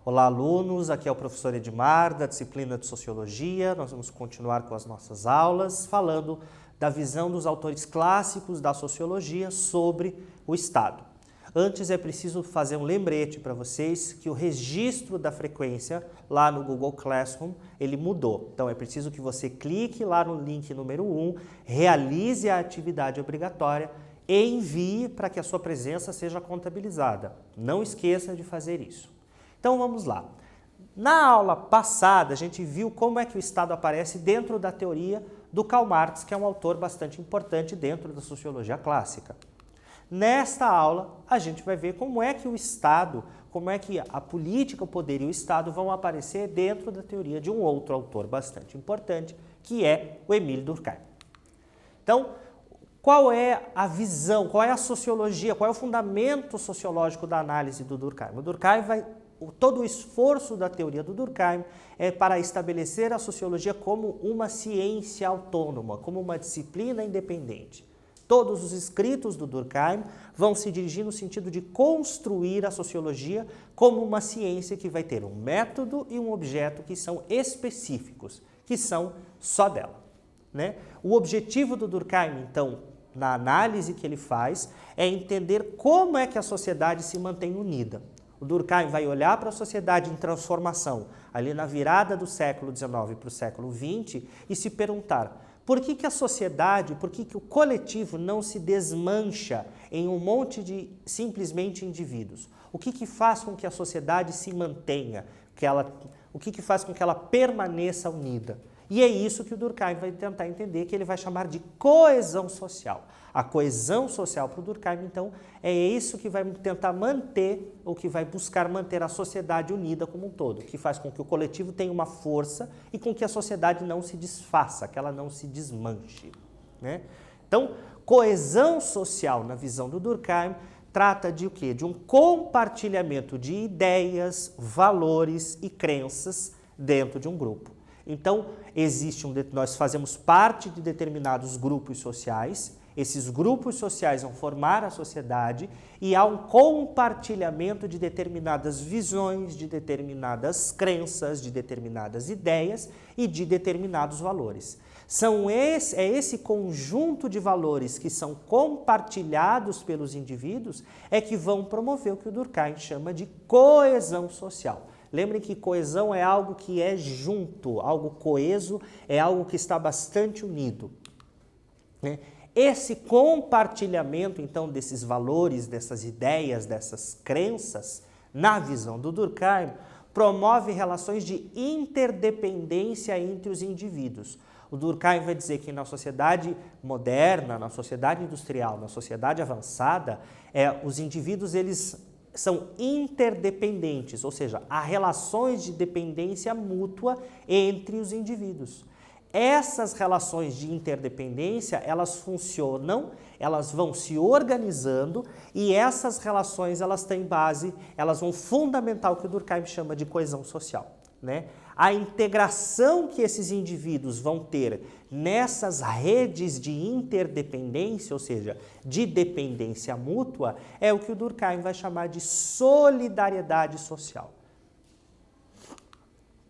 Olá, alunos, aqui é o professor Edmar, da disciplina de Sociologia. Nós vamos continuar com as nossas aulas, falando da visão dos autores clássicos da Sociologia sobre o Estado. Antes é preciso fazer um lembrete para vocês que o registro da frequência lá no Google Classroom, ele mudou. Então é preciso que você clique lá no link número 1, realize a atividade obrigatória e envie para que a sua presença seja contabilizada. Não esqueça de fazer isso. Então vamos lá. Na aula passada a gente viu como é que o Estado aparece dentro da teoria do Karl Marx, que é um autor bastante importante dentro da sociologia clássica. Nesta aula a gente vai ver como é que o Estado, como é que a política, o poder e o Estado vão aparecer dentro da teoria de um outro autor bastante importante, que é o Émile Durkheim. Então, qual é a visão, qual é a sociologia, qual é o fundamento sociológico da análise do Durkheim? O Durkheim todo o esforço da teoria do Durkheim é para estabelecer a sociologia como uma ciência autônoma, como uma disciplina independente. Todos os escritos do Durkheim vão se dirigir no sentido de construir a sociologia como uma ciência que vai ter um método e um objeto que são específicos, que são só dela, né? O objetivo do Durkheim, então, na análise que ele faz, é entender como é que a sociedade se mantém unida. O Durkheim vai olhar para a sociedade em transformação, ali na virada do século XIX para o século XX, e se perguntar por que a sociedade, por que o coletivo não se desmancha em um monte de simplesmente indivíduos? O que faz com que a sociedade se mantenha, o que faz com que ela permaneça unida? E é isso que o Durkheim vai tentar entender, que ele vai chamar de coesão social. A coesão social para o Durkheim, então, é isso que vai tentar manter, ou que vai buscar manter a sociedade unida como um todo, que faz com que o coletivo tenha uma força e com que a sociedade não se desfaça, que ela não se desmanche, né? Então, coesão social, na visão do Durkheim, trata de o quê? De um compartilhamento de ideias, valores e crenças dentro de um grupo. Então, nós fazemos parte de determinados grupos sociais, esses grupos sociais vão formar a sociedade e há um compartilhamento de determinadas visões, de determinadas crenças, de determinadas ideias e de determinados valores. É esse conjunto de valores que são compartilhados pelos indivíduos é que vão promover o que o Durkheim chama de coesão social. Lembrem que coesão é algo que é junto, algo coeso é algo que está bastante unido, né? Esse compartilhamento, então, desses valores, dessas ideias, dessas crenças, na visão do Durkheim, promove relações de interdependência entre os indivíduos. O Durkheim vai dizer que na sociedade moderna, na sociedade industrial, na sociedade avançada, os indivíduos eles são interdependentes, ou seja, há relações de dependência mútua entre os indivíduos. Essas relações de interdependência, elas funcionam, elas vão se organizando e essas relações, elas têm base, elas vão fundamentar o que o Durkheim chama de coesão social, né? A integração que esses indivíduos vão ter nessas redes de interdependência, ou seja, de dependência mútua, é o que o Durkheim vai chamar de solidariedade social,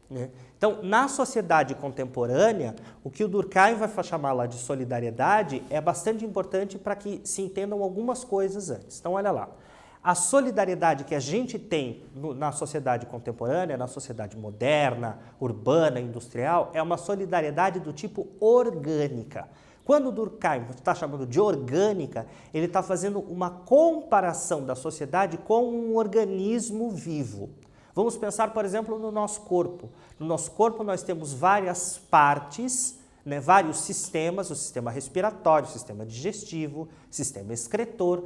né? Então, na sociedade contemporânea, o que o Durkheim vai chamar lá de solidariedade é bastante importante para que se entendam algumas coisas antes. Então, olha lá. A solidariedade que a gente tem na sociedade contemporânea, na sociedade moderna, urbana, industrial, é uma solidariedade do tipo orgânica. Quando o Durkheim está chamando de orgânica, ele está fazendo uma comparação da sociedade com um organismo vivo. Vamos pensar, por exemplo, no nosso corpo. No nosso corpo nós temos várias partes, né, vários sistemas, o sistema respiratório, o sistema digestivo, o sistema excretor,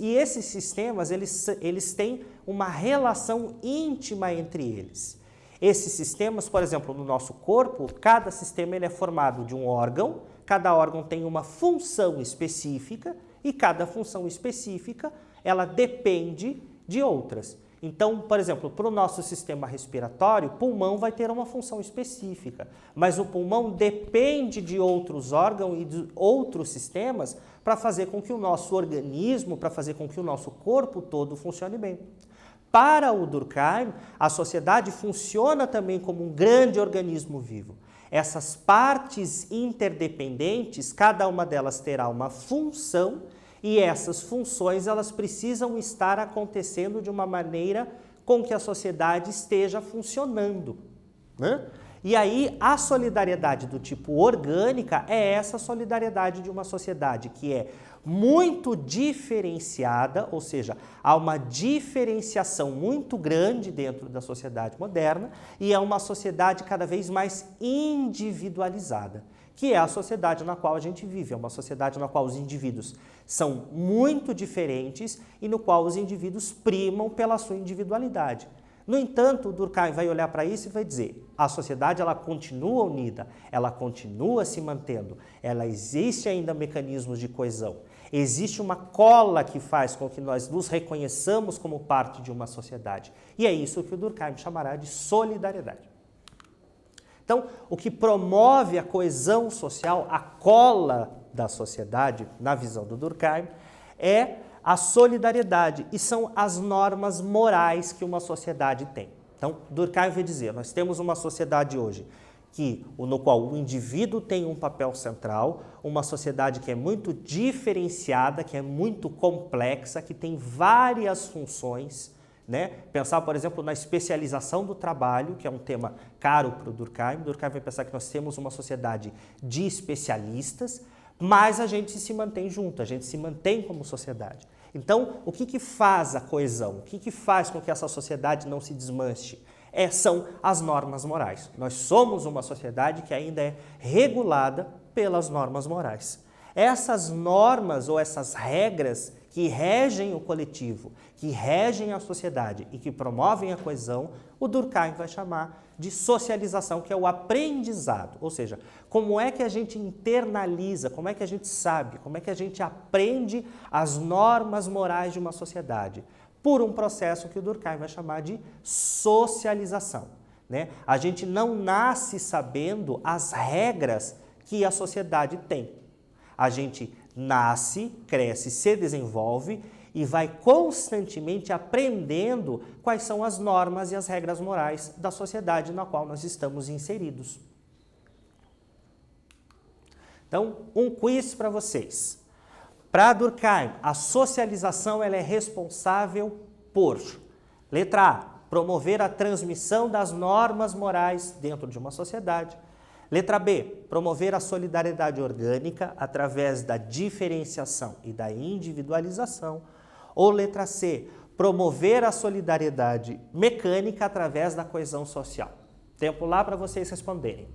e esses sistemas eles têm uma relação íntima entre eles. Esses sistemas, por exemplo, no nosso corpo, cada sistema ele é formado de um órgão, cada órgão tem uma função específica e cada função específica ela depende de outras. Então, por exemplo, para o nosso sistema respiratório, o pulmão vai ter uma função específica, mas o pulmão depende de outros órgãos e de outros sistemas para fazer com que o nosso organismo, para fazer com que o nosso corpo todo funcione bem. para o Durkheim, a sociedade funciona também como um grande organismo vivo. Essas partes interdependentes, cada uma delas terá uma função e essas funções elas precisam estar acontecendo de uma maneira com que a sociedade esteja funcionando, né? E aí a solidariedade do tipo orgânica é essa solidariedade de uma sociedade que é muito diferenciada, ou seja, há uma diferenciação muito grande dentro da sociedade moderna e é uma sociedade cada vez mais individualizada, que é a sociedade na qual a gente vive, é uma sociedade na qual os indivíduos são muito diferentes e no qual os indivíduos primam pela sua individualidade. No entanto, o Durkheim vai olhar para isso e vai dizer, a sociedade ela continua unida, ela continua se mantendo, ela existe ainda mecanismos de coesão, existe uma cola que faz com que nós nos reconheçamos como parte de uma sociedade. E é isso que o Durkheim chamará de solidariedade. Então, o que promove a coesão social, a cola da sociedade, na visão do Durkheim, é a solidariedade e são as normas morais que uma sociedade tem. Então, Durkheim vai dizer, nós temos uma sociedade hoje no qual o indivíduo tem um papel central, uma sociedade que é muito diferenciada, que é muito complexa, que tem várias funções, né? Pensar, por exemplo, na especialização do trabalho, que é um tema caro para o Durkheim. Durkheim vai pensar que nós temos uma sociedade de especialistas, mas a gente se mantém junto, a gente se mantém como sociedade. Então, o que faz a coesão? O que faz com que essa sociedade não se desmanche? São as normas morais. Nós somos uma sociedade que ainda é regulada pelas normas morais. Essas normas ou essas regras que regem o coletivo, que regem a sociedade e que promovem a coesão, o Durkheim vai chamar de socialização, que é o aprendizado. Ou seja, como é que a gente internaliza, como é que a gente sabe, como é que a gente aprende as normas morais de uma sociedade? Por um processo que o Durkheim vai chamar de socialização, né? A gente não nasce sabendo as regras que a sociedade tem. A gente nasce, cresce, se desenvolve e vai constantemente aprendendo quais são as normas e as regras morais da sociedade na qual nós estamos inseridos. Então, um quiz para vocês. Para Durkheim, a socialização ela é responsável por, letra A, promover a transmissão das normas morais dentro de uma sociedade. Letra B, promover a solidariedade orgânica através da diferenciação e da individualização. Ou letra C, promover a solidariedade mecânica através da coesão social. Tempo lá para vocês responderem.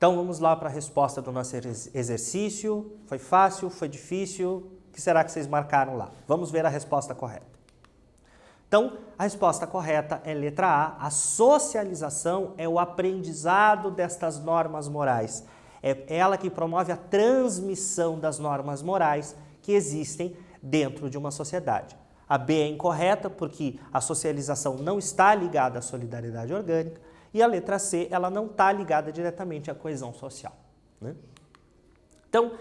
Então vamos lá para a resposta do nosso exercício. Foi fácil? Foi difícil? O que será que vocês marcaram lá? Vamos ver a resposta correta. Então, a resposta correta é letra A. A socialização é o aprendizado destas normas morais. É ela que promove a transmissão das normas morais que existem dentro de uma sociedade. A B é incorreta porque a socialização não está ligada à solidariedade orgânica. E a letra C, ela não está ligada diretamente à coesão social, né? Então,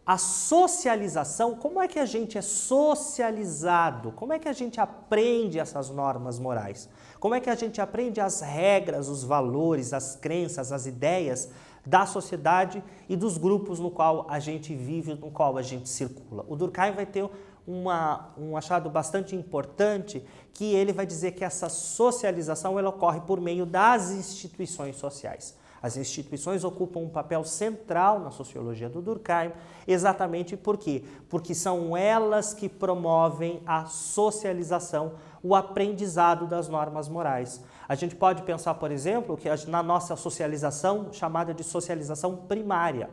a socialização, como é que a gente é socializado? Como é que a gente aprende essas normas morais? Como é que a gente aprende as regras, os valores, as crenças, as ideias da sociedade e dos grupos no qual a gente vive, no qual a gente circula? O Durkheim vai ter um achado bastante importante, que ele vai dizer que essa socialização ela ocorre por meio das instituições sociais. As instituições ocupam um papel central na sociologia do Durkheim, exatamente por quê? Porque são elas que promovem a socialização, o aprendizado das normas morais. A gente pode pensar, por exemplo, que na nossa socialização, chamada de socialização primária,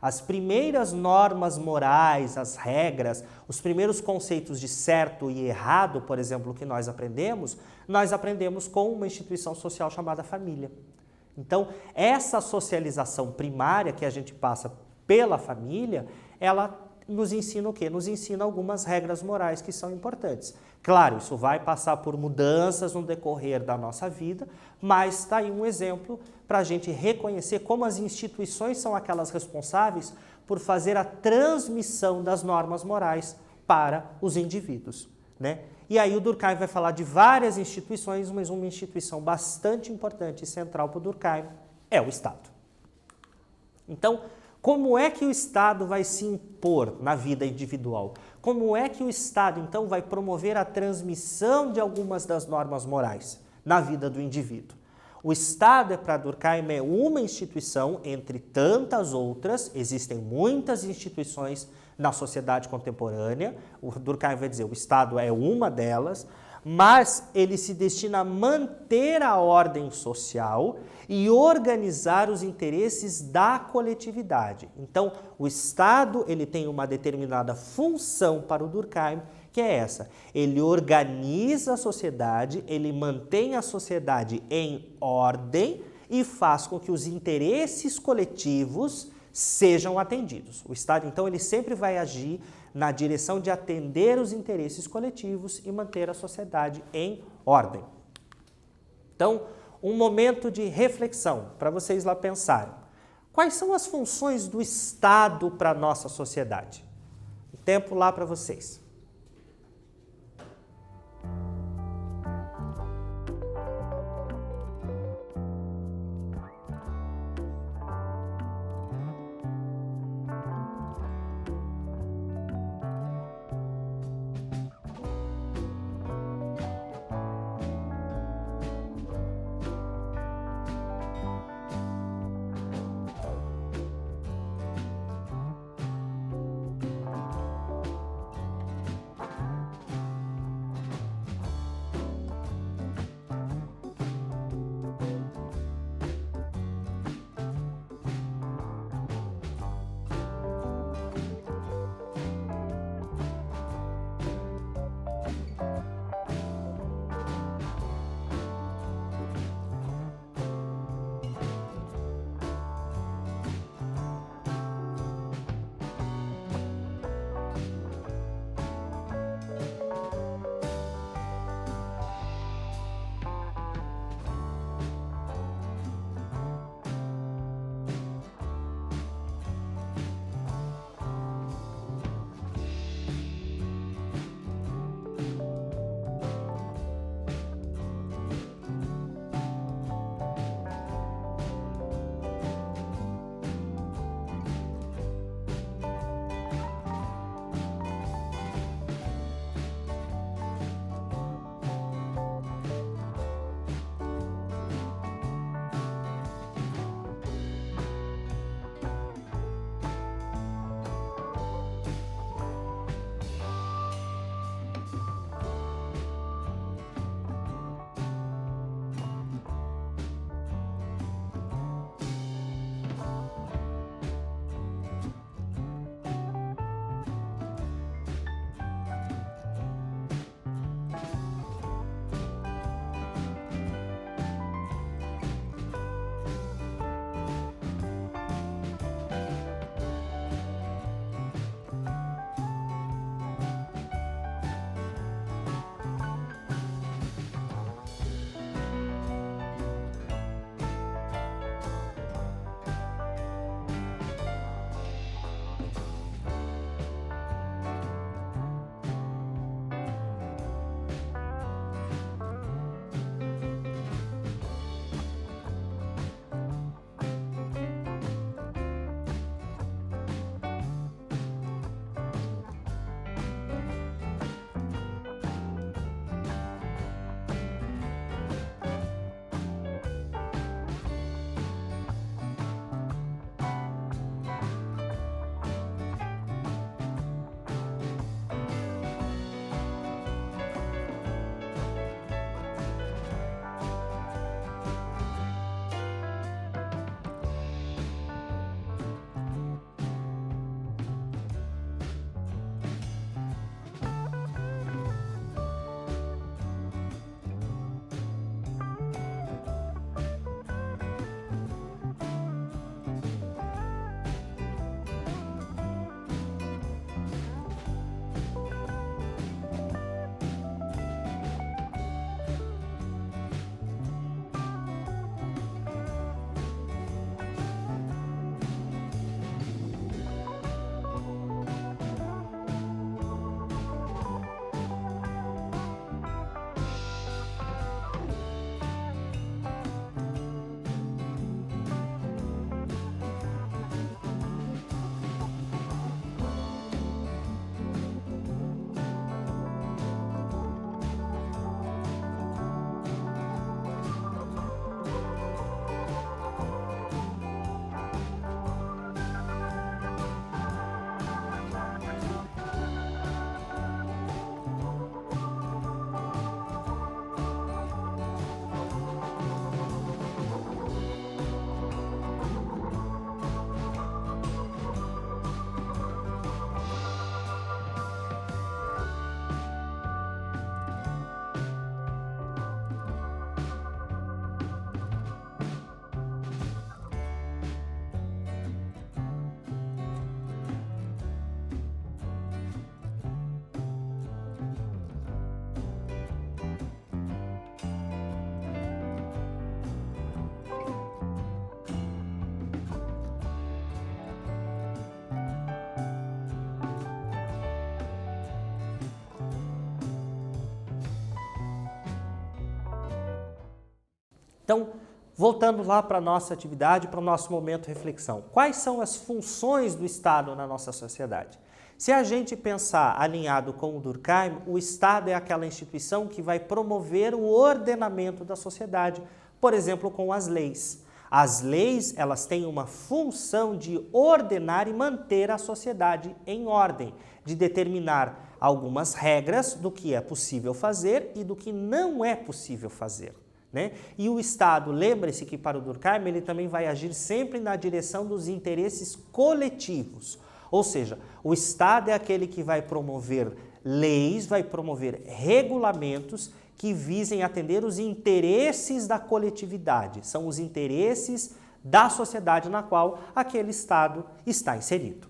as primeiras normas morais, as regras, os primeiros conceitos de certo e errado, por exemplo, que nós aprendemos com uma instituição social chamada família. Então, essa socialização primária que a gente passa pela família, ela nos ensina o quê? Nos ensina algumas regras morais que são importantes. Claro, isso vai passar por mudanças no decorrer da nossa vida, mas está aí um exemplo para a gente reconhecer como as instituições são aquelas responsáveis por fazer a transmissão das normas morais para os indivíduos, né? E aí o Durkheim vai falar de várias instituições, mas uma instituição bastante importante e central para o Durkheim é o Estado. Então, como é que o Estado vai se impor na vida individual? Como é que o Estado, então, vai promover a transmissão de algumas das normas morais na vida do indivíduo? O Estado, para Durkheim, é uma instituição entre tantas outras, existem muitas instituições na sociedade contemporânea, o Durkheim vai dizer o Estado é uma delas, mas ele se destina a manter a ordem social e organizar os interesses da coletividade. Então, o Estado ele tem uma determinada função para o Durkheim, que é essa. Ele organiza a sociedade, ele mantém a sociedade em ordem e faz com que os interesses coletivos sejam atendidos. O Estado, então, ele sempre vai agir na direção de atender os interesses coletivos e manter a sociedade em ordem. Então, um momento de reflexão para vocês lá pensarem. Quais são as funções do Estado para a nossa sociedade? O tempo lá para vocês. Então, voltando lá para a nossa atividade, para o nosso momento de reflexão. Quais são as funções do Estado na nossa sociedade? Se a gente pensar alinhado com o Durkheim, o Estado é aquela instituição que vai promover o ordenamento da sociedade, por exemplo, com as leis. As leis, elas têm uma função de ordenar e manter a sociedade em ordem, de determinar algumas regras do que é possível fazer e do que não é possível fazer. Né? E o Estado, lembre-se que para o Durkheim, ele também vai agir sempre na direção dos interesses coletivos. Ou seja, o Estado é aquele que vai promover leis, vai promover regulamentos que visem atender os interesses da coletividade. São os interesses da sociedade na qual aquele Estado está inserido.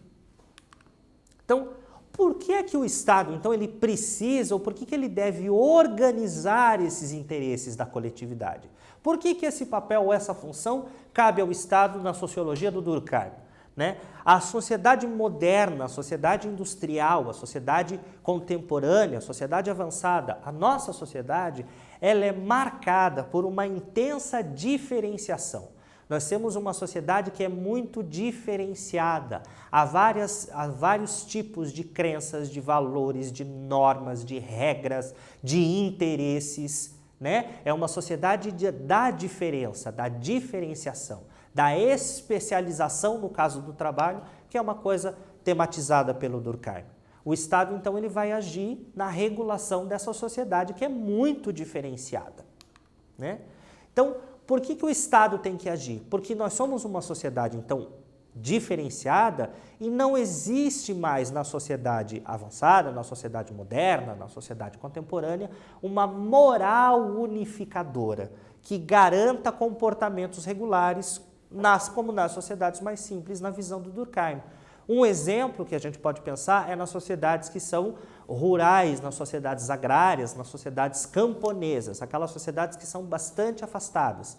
Então, por que é que o Estado, então, ele precisa, ou por que ele deve organizar esses interesses da coletividade? Por que esse papel ou essa função cabe ao Estado na sociologia do Durkheim? Né? A sociedade moderna, a sociedade industrial, a sociedade contemporânea, a sociedade avançada, a nossa sociedade, ela é marcada por uma intensa diferenciação. Nós temos uma sociedade que é muito diferenciada. Há vários tipos de crenças, de valores, de normas, de regras, de interesses. Né? É uma sociedade da diferença, da diferenciação, da especialização no caso do trabalho, que é uma coisa tematizada pelo Durkheim. O Estado, então, ele vai agir na regulação dessa sociedade que é muito diferenciada. Né? Então, por que o Estado tem que agir? Porque nós somos uma sociedade, então, diferenciada e não existe mais na sociedade avançada, na sociedade moderna, na sociedade contemporânea, uma moral unificadora que garanta comportamentos regulares, como nas sociedades mais simples, na visão do Durkheim. Um exemplo que a gente pode pensar é nas sociedades que são rurais, nas sociedades agrárias, nas sociedades camponesas, aquelas sociedades que são bastante afastadas.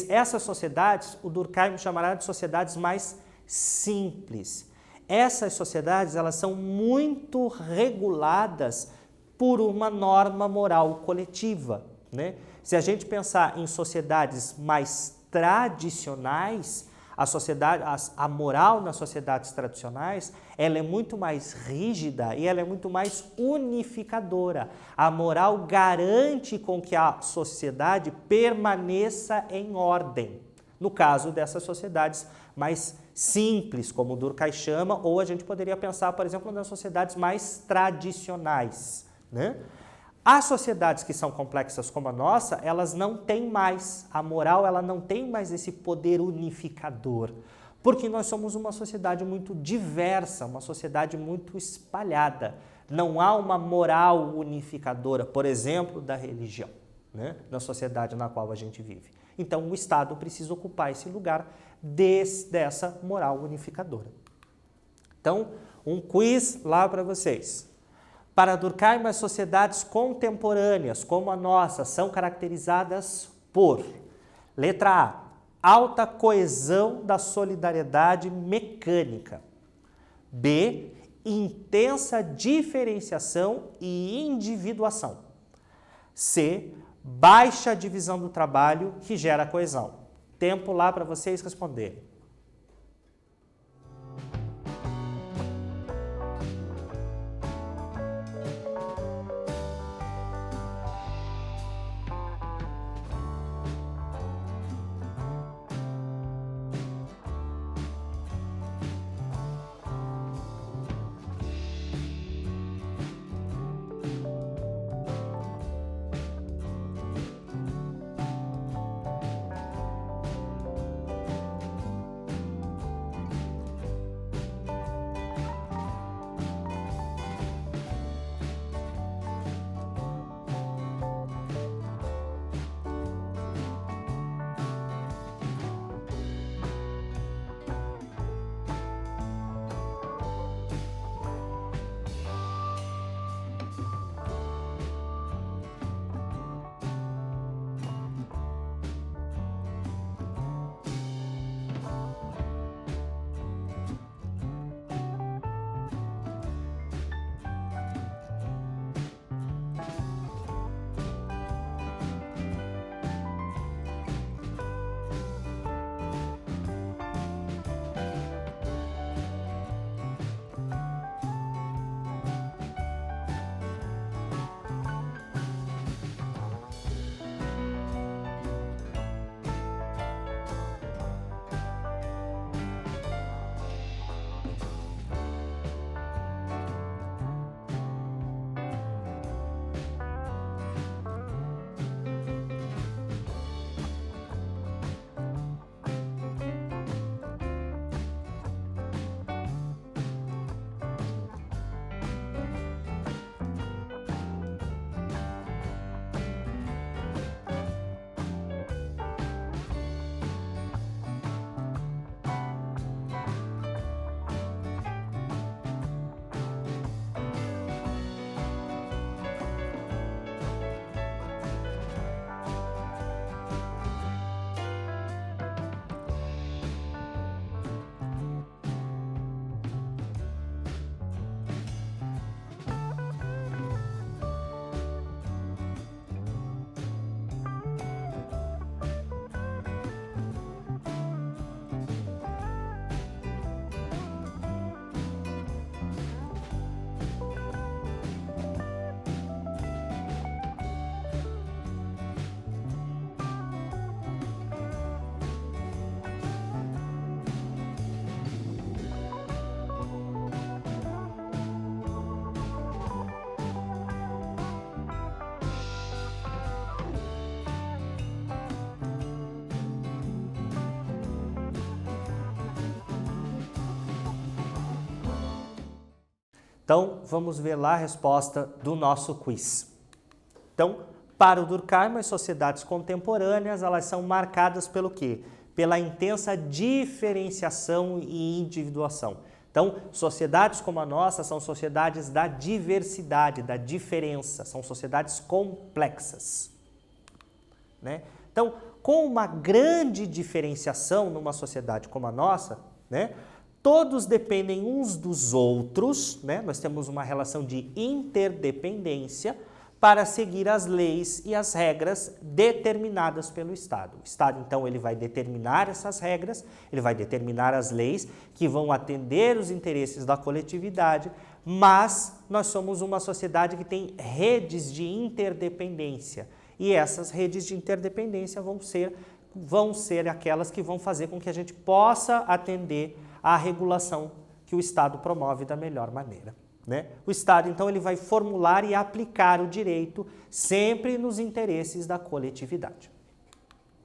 Essas sociedades, o Durkheim chamará de sociedades mais simples. Essas sociedades, elas são muito reguladas por uma norma moral coletiva. Né? Se a gente pensar em sociedades mais tradicionais, a moral nas sociedades tradicionais, ela é muito mais rígida e ela é muito mais unificadora. A moral garante com que a sociedade permaneça em ordem. No caso dessas sociedades mais simples, como o Durkheim chama, ou a gente poderia pensar, por exemplo, nas sociedades mais tradicionais. Né? As sociedades que são complexas como a nossa, elas não têm mais, a moral ela não tem mais esse poder unificador, porque nós somos uma sociedade muito diversa, uma sociedade muito espalhada. Não há uma moral unificadora, por exemplo, da religião, né, na sociedade na qual a gente vive. Então, o Estado precisa ocupar esse lugar dessa moral unificadora. Então, um quiz lá para vocês. Para Durkheim, as sociedades contemporâneas, como a nossa, são caracterizadas por, letra A, alta coesão da solidariedade mecânica. B, intensa diferenciação e individuação. C, baixa divisão do trabalho que gera coesão. Tempo lá para vocês responderem. Então, vamos ver lá a resposta do nosso quiz. Então, para o Durkheim, as sociedades contemporâneas, elas são marcadas pelo quê? Pela intensa diferenciação e individuação. Então, sociedades como a nossa são sociedades da diversidade, da diferença, são sociedades complexas, né? Então, com uma grande diferenciação numa sociedade como a nossa, né, todos dependem uns dos outros, né? Nós temos uma relação de interdependência para seguir as leis e as regras determinadas pelo Estado. O Estado, então, ele vai determinar essas regras, ele vai determinar as leis que vão atender os interesses da coletividade, mas nós somos uma sociedade que tem redes de interdependência. E essas redes de interdependência vão ser aquelas que vão fazer com que a gente possa atender à regulação que o Estado promove da melhor maneira, né? O Estado, então, ele vai formular e aplicar o direito sempre nos interesses da coletividade,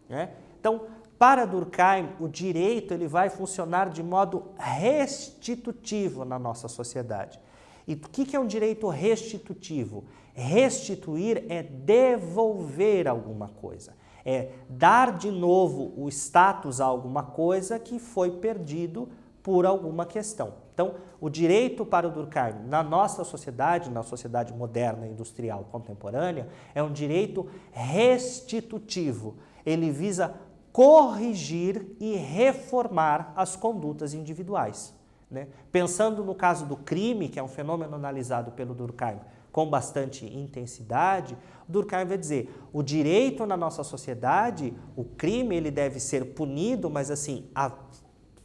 né? Então, para Durkheim, o direito ele vai funcionar de modo restitutivo na nossa sociedade. E o que é um direito restitutivo? Restituir é devolver alguma coisa, é dar de novo o status a alguma coisa que foi perdido por alguma questão. Então, o direito para o Durkheim na nossa sociedade, na sociedade moderna, industrial, contemporânea, é um direito restitutivo. Ele visa corrigir e reformar as condutas individuais, né? Pensando no caso do crime, que é um fenômeno analisado pelo Durkheim com bastante intensidade, o Durkheim vai dizer, o direito na nossa sociedade, o crime ele deve ser punido, mas assim,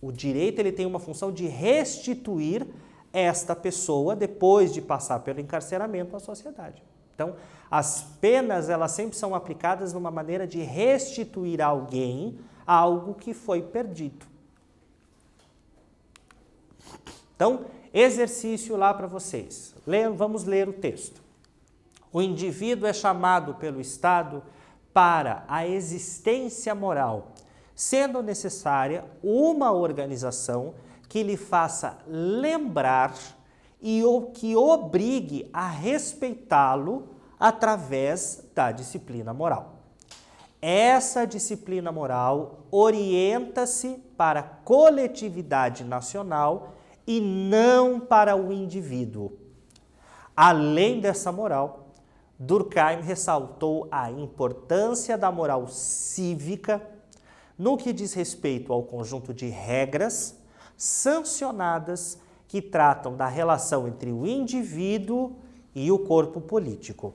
o direito ele tem uma função de restituir esta pessoa depois de passar pelo encarceramento à sociedade. Então, as penas elas sempre são aplicadas numa maneira de restituir a alguém algo que foi perdido. Então, exercício lá para vocês. Vamos ler o texto. O indivíduo é chamado pelo Estado para a existência moral, sendo necessária uma organização que lhe faça lembrar e que obrigue a respeitá-lo através da disciplina moral. Essa disciplina moral orienta-se para a coletividade nacional e não para o indivíduo. Além dessa moral, Durkheim ressaltou a importância da moral cívica no que diz respeito ao conjunto de regras sancionadas que tratam da relação entre o indivíduo e o corpo político.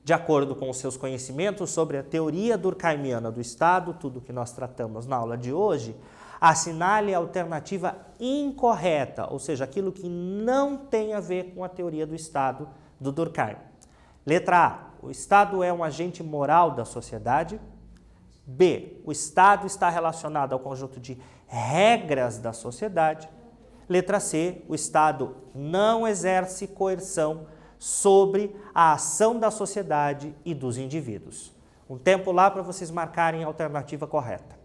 De acordo com os seus conhecimentos sobre a teoria durkheimiana do Estado, tudo que nós tratamos na aula de hoje, assinale a alternativa incorreta, ou seja, aquilo que não tem a ver com a teoria do Estado do Durkheim. Letra A. O Estado é um agente moral da sociedade. B. O Estado está relacionado ao conjunto de regras da sociedade. Letra C. O Estado não exerce coerção sobre a ação da sociedade e dos indivíduos. Um tempo lá para vocês marcarem a alternativa correta.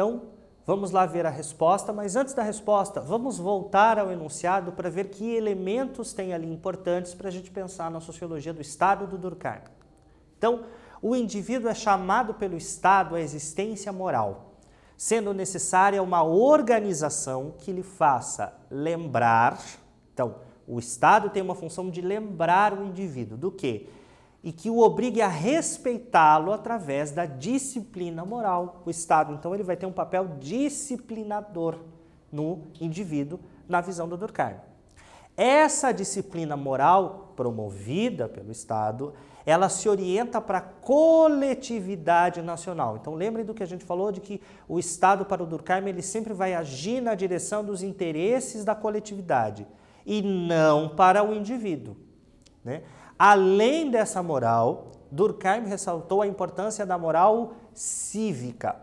Então, vamos lá ver a resposta, mas antes da resposta, vamos voltar ao enunciado para ver que elementos tem ali importantes para a gente pensar na sociologia do Estado do Durkheim. Então, o indivíduo é chamado pelo Estado à existência moral, sendo necessária uma organização que lhe faça lembrar. Então, o Estado tem uma função de lembrar o indivíduo do quê? E que o obrigue a respeitá-lo através da disciplina moral. O Estado, então, ele vai ter um papel disciplinador no indivíduo, na visão do Durkheim. Essa disciplina moral promovida pelo Estado, ela se orienta para a coletividade nacional. Então, lembrem do que a gente falou, de que o Estado, para o Durkheim, ele sempre vai agir na direção dos interesses da coletividade e não para o indivíduo, né? Além dessa moral, Durkheim ressaltou a importância da moral cívica,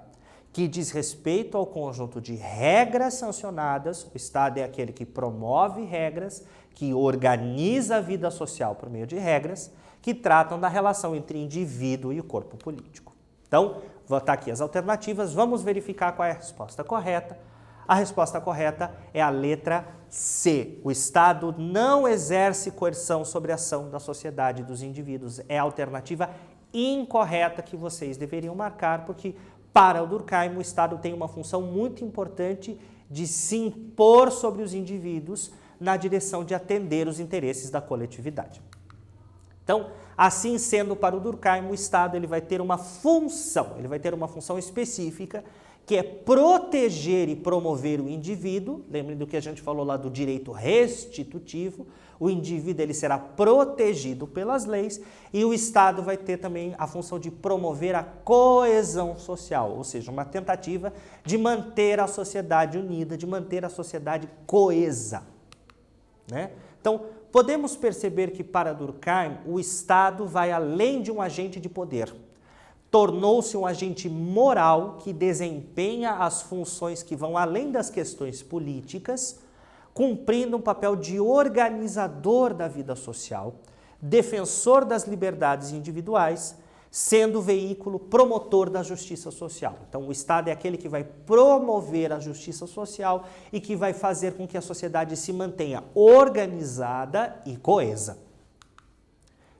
que diz respeito ao conjunto de regras sancionadas. O Estado é aquele que promove regras, que organiza a vida social por meio de regras, que tratam da relação entre indivíduo e o corpo político. Então, vou botar aqui as alternativas, vamos verificar qual é a resposta correta. A resposta correta é a letra C. O Estado não exerce coerção sobre a ação da sociedade e dos indivíduos. É a alternativa incorreta que vocês deveriam marcar, porque para o Durkheim o Estado tem uma função muito importante de se impor sobre os indivíduos na direção de atender os interesses da coletividade. Então, assim sendo, para o Durkheim, o Estado ele vai ter uma função específica, que é proteger e promover o indivíduo. Lembrem do que a gente falou lá do direito restitutivo. O indivíduo ele será protegido pelas leis e o Estado vai ter também a função de promover a coesão social, ou seja, uma tentativa de manter a sociedade unida, de manter a sociedade coesa, né? Então, podemos perceber que para Durkheim o Estado vai além de um agente de poder. Tornou-se um agente moral que desempenha as funções que vão além das questões políticas, cumprindo um papel de organizador da vida social, defensor das liberdades individuais, sendo veículo promotor da justiça social. Então, o Estado é aquele que vai promover a justiça social e que vai fazer com que a sociedade se mantenha organizada e coesa.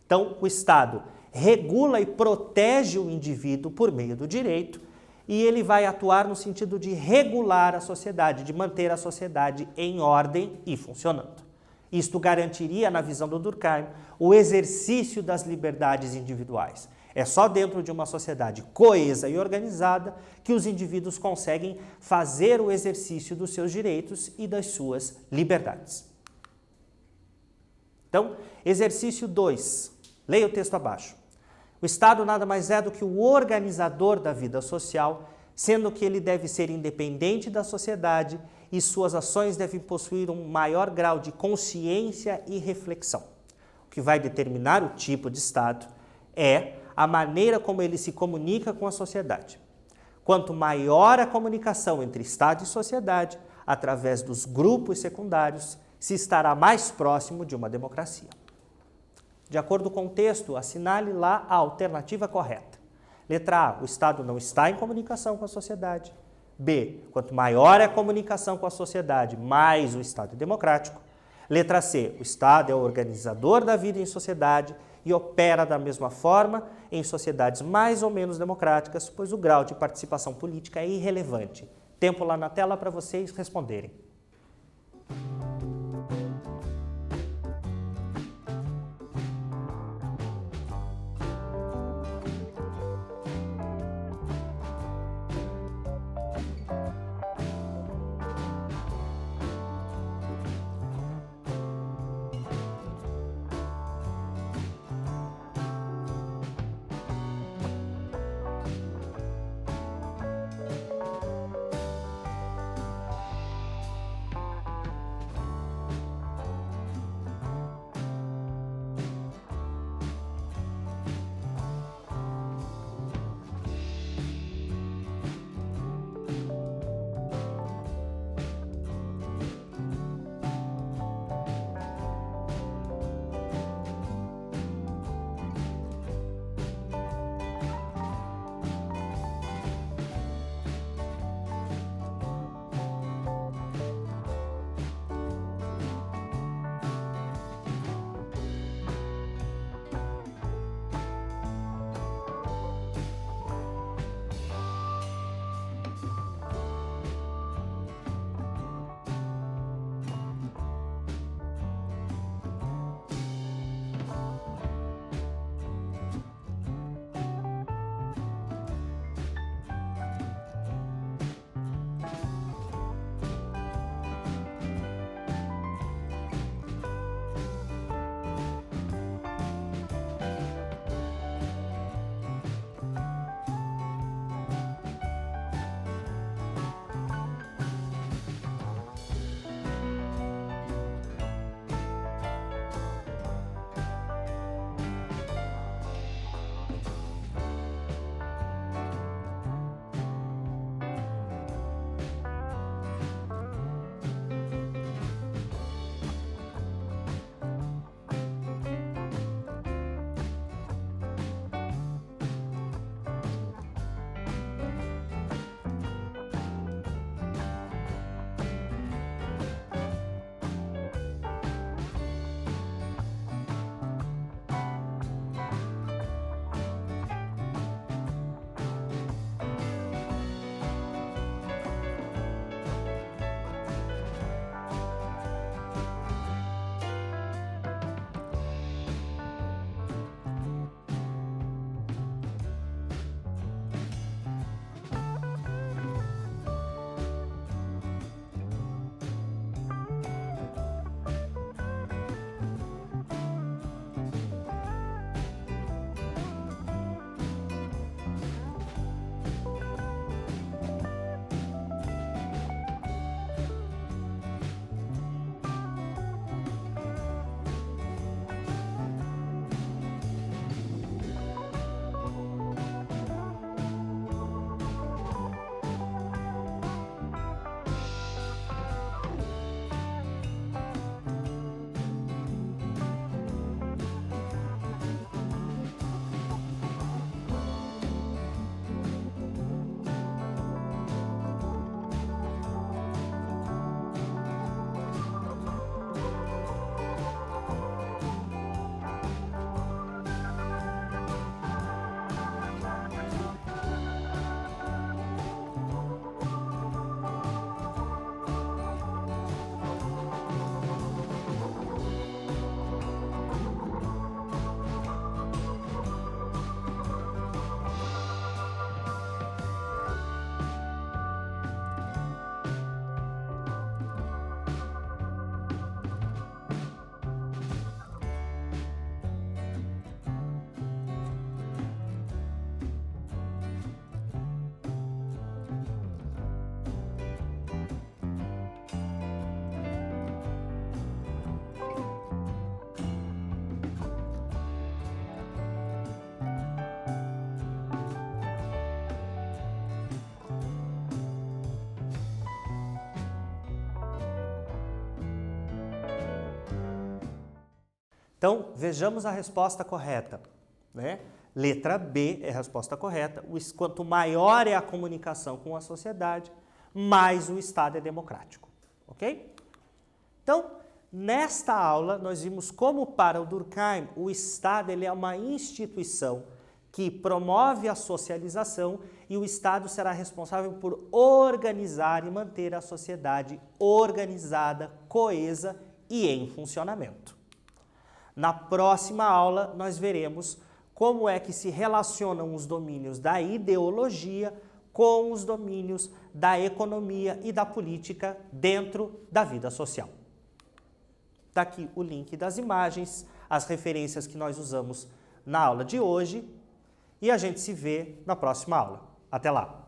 Então, o Estado regula e protege o indivíduo por meio do direito e ele vai atuar no sentido de regular a sociedade, de manter a sociedade em ordem e funcionando. Isto garantiria, na visão do Durkheim, o exercício das liberdades individuais. É só dentro de uma sociedade coesa e organizada que os indivíduos conseguem fazer o exercício dos seus direitos e das suas liberdades. Então, exercício 2. Leia o texto abaixo. O Estado nada mais é do que o organizador da vida social, sendo que ele deve ser independente da sociedade e suas ações devem possuir um maior grau de consciência e reflexão. O que vai determinar o tipo de Estado é a maneira como ele se comunica com a sociedade. Quanto maior a comunicação entre Estado e sociedade, através dos grupos secundários, se estará mais próximo de uma democracia. De acordo com o texto, assinale lá a alternativa correta. Letra A, o Estado não está em comunicação com a sociedade. B, quanto maior é a comunicação com a sociedade, mais o Estado é democrático. Letra C, o Estado é o organizador da vida em sociedade e opera da mesma forma em sociedades mais ou menos democráticas, pois o grau de participação política é irrelevante. Tempo lá na tela para vocês responderem. Então, vejamos a resposta correta, né? Letra B é a resposta correta. Quanto maior é a comunicação com a sociedade, mais o Estado é democrático, ok? Então, nesta aula, nós vimos como para o Durkheim, o Estado ele é uma instituição que promove a socialização e o Estado será responsável por organizar e manter a sociedade organizada, coesa e em funcionamento. Na próxima aula, nós veremos como é que se relacionam os domínios da ideologia com os domínios da economia e da política dentro da vida social. Está aqui o link das imagens, as referências que nós usamos na aula de hoje e a gente se vê na próxima aula. Até lá!